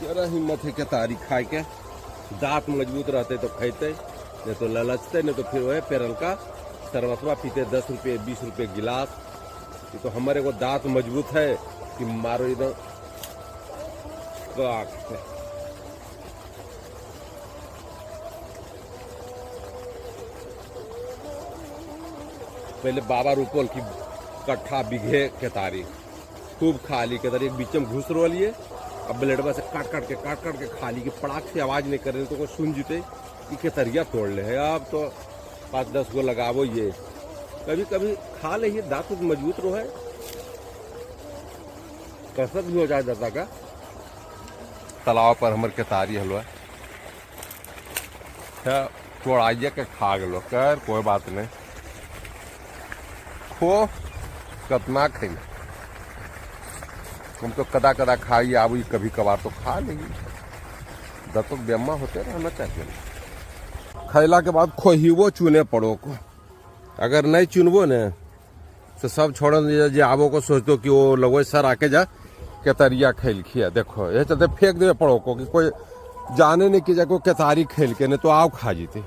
जरा हिम्मत है केतारी खाए के, दांत मजबूत रहते तो खाते, नहीं तो ललचते, नहीं तो फिर वह पेरल का सरवतवा पीते 10 रुपये 20 रुपये गिलास। ये तो हमारे को दांत मजबूत है कि मारो एकदम। पहले बाबा रूपल की कट्ठा बिघे केतारी खूब खाली केतारी एक बीच में घुस रो लिए, अब ब्लेडवा से काट काट के खाली की पड़ाक से आवाज नहीं कर रहे तो सुन जीते कि केतरिया तोड़ ले है। अब तो 5-10 गो लगावो, ये कभी कभी खा ले, ये दांत मजबूत रो है, कसरत भी हो जाए दादा का। तालाब पर हमारे केतारी हलवा तोड़ाइए के खा गलो कर, कोई बात नहीं, खो कतना खेल हम तो कदा कदा खाई आबू, कभी कभार तो खा लेगी, दत्तक बेमा होते रहना चाहिए। खैला के बाद खोहिबो चुने पड़ो को, अगर नहीं चुनबो ने तो सब छोड़ जे आबो को सोचतो कि वो लगो सर आके जा केतरिया खेल खिया। देखो ये चलते फेंक दे पड़ो को कि कोई जाने नहीं कि जा कोई केतारी खेल के, नहीं तो आओ खा जीते।